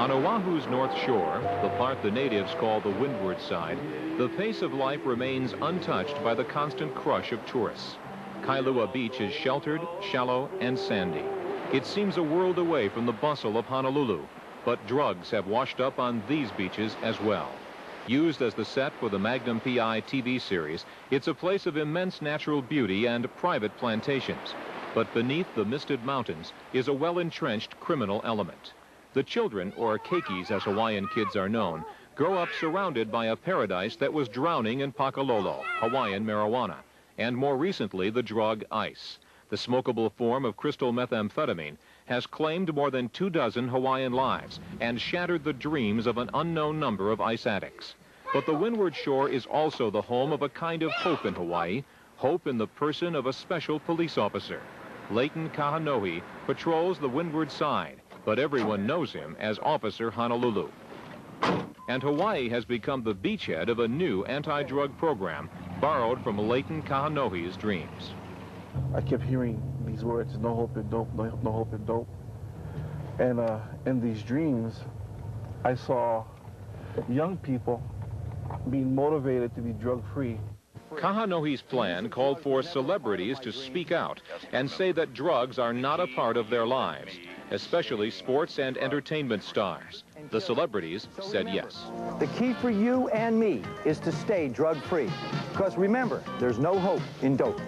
On Oahu's north shore, the part the natives call the windward side, the pace of life remains untouched by the constant crush of tourists. Kailua Beach is sheltered, shallow, and sandy. It seems a world away from the bustle of Honolulu, but drugs have washed up on these beaches as well. Used as the set for the Magnum P.I. TV series, it's a place of immense natural beauty and private plantations. But beneath the misted mountains is a well-entrenched criminal element. The children, or keikis as Hawaiian kids are known, grow up surrounded by a paradise that was drowning in pakalolo, Hawaiian marijuana, and more recently the drug ice. The smokable form of crystal methamphetamine has claimed more than 24 Hawaiian lives and shattered the dreams of an unknown number of ice addicts. But the windward shore is also the home of a kind of hope in Hawaii, hope in the person of a special police officer. Leighton Kaonohi patrols the windward side, but everyone knows him as Officer Honolulu. And Hawaii has become the beachhead of a new anti-drug program borrowed from Leighton Kaonohi's dreams. I kept hearing these words, no hope in dope, no hope in dope. And in these dreams, I saw young people being motivated to be drug-free. Kaonohi's plan called for celebrities to speak out and say that drugs are not a part of their lives, especially sports and entertainment stars. The celebrities said yes. The key for you and me is to stay drug-free, because remember, there's no hope in dope.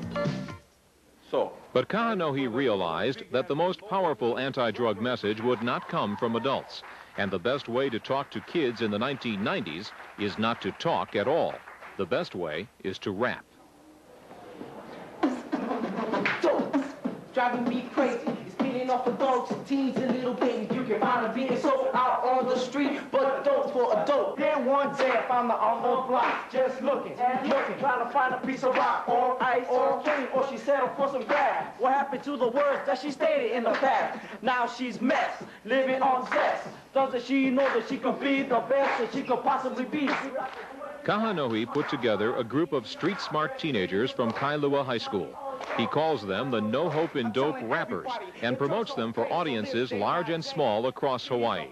But Kaonohi realized that the most powerful anti-drug message would not come from adults, and the best way to talk to kids in the 1990s is not to talk at all. The best way is to rap. Driving me crazy. It's spinning off of dogs, teens, and little babies. You can find them being sold out on the street, but don't for a dope. Then one day I found her on the block, just looking, trying to find a piece of rock or ice or cane, or she settled for some grass. What happened to the words that she stated in the past? Now she's mess, living on zest. Doesn't she know that she could be the best that she could possibly be? Kaonohi put together a group of street-smart teenagers from Kailua High School. He calls them the No Hope in Dope Rappers and promotes them for audiences large and small across Hawaii.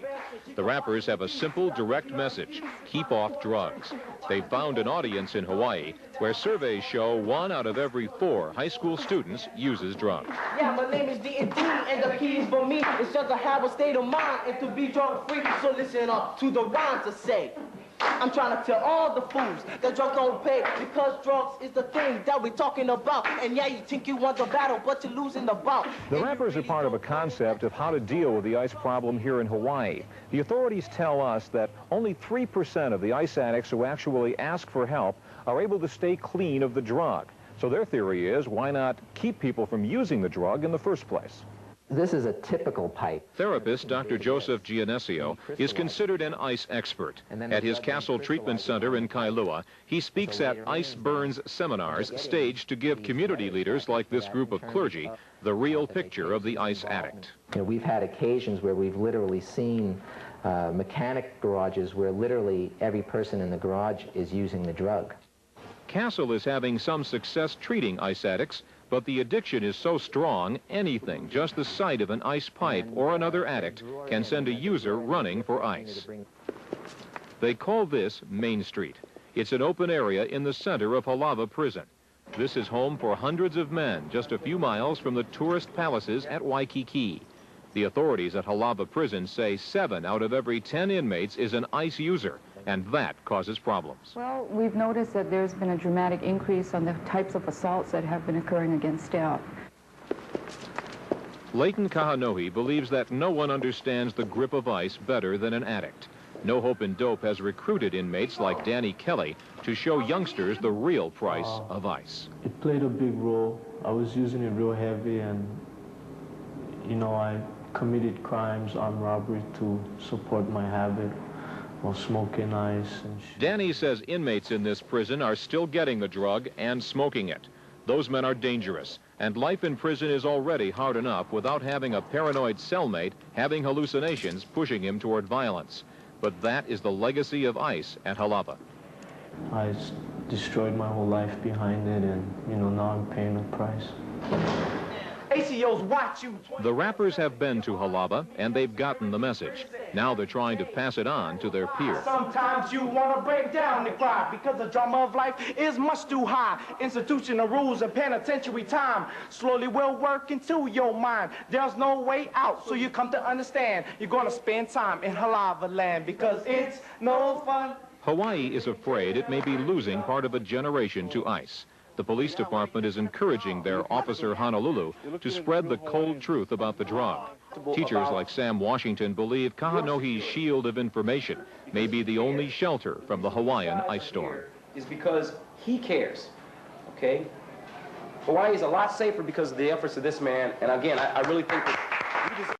The rappers have a simple, direct message: keep off drugs. They found an audience in Hawaii where surveys show 1 out of every 4 high school students uses drugs. Yeah, my name is D&D, and the key is for me is just to have a state of mind and to be drug-free. So listen up to the rhymes to say. I'm trying to tell all the fools that drugs don't pay, because drugs is the thing that we're talking about. And yeah, you think you won the battle, but you're losing the bout. The rappers are part of a concept of how to deal with the ice problem here in Hawaii. The authorities tell us that only 3% of the ice addicts who actually ask for help are able to stay clean of the drug. So their theory is, why not keep people from using the drug in the first place? This is a typical pipe. Therapist Dr. Joseph Gianesio is considered an ice expert. At his Castle Treatment Center in Kailua, he speaks at ice burns seminars staged to give community leaders like this group of clergy the real picture of the ice addict. You know, we've had occasions where we've literally seen mechanic garages where literally every person in the garage is using the drug. Castle is having some success treating ice addicts, but the addiction is so strong, anything, just the sight of an ice pipe or another addict, can send a user running for ice. They call this Main Street. It's an open area in the center of Halava Prison. This is home for hundreds of men just a few miles from the tourist palaces at Waikiki. The authorities at Halava Prison say 7 out of every 10 inmates is an ice user, and that causes problems. Well, we've noticed that there's been a dramatic increase on the types of assaults that have been occurring against staff. Leighton Kaonohi believes that no one understands the grip of ice better than an addict. No Hope in Dope has recruited inmates like Danny Kelly to show youngsters the real price of ice. It played a big role. I was using it real heavy, and, you know, I committed crimes, armed robbery, to support my habit of smoking ice. Danny says inmates in this prison are still getting the drug and smoking it. Those men are dangerous, and life in prison is already hard enough without having a paranoid cellmate having hallucinations pushing him toward violence. But that is the legacy of ice at Halava. I destroyed my whole life behind it, and, you know, now I'm paying the price. ACOs watch you. The rappers have been to Halava, and they've gotten the message. Now they're trying to pass it on to their peers. Sometimes you want to break down the cry because the drama of life is much too high. Institutional rules and penitentiary time slowly will work into your mind. There's no way out, so you come to understand you're going to spend time in Halava land because it's no fun. Hawaii is afraid it may be losing part of a generation to ICE. The police department is encouraging their officer Honolulu to spread the cold truth about the drug. Teachers like Sam Washington believe Kaonohi's shield of information may be the only shelter from the Hawaiian ice storm. Is because he cares, okay? Hawaii is a lot safer because of the efforts of this man, and again, I really think that we deserve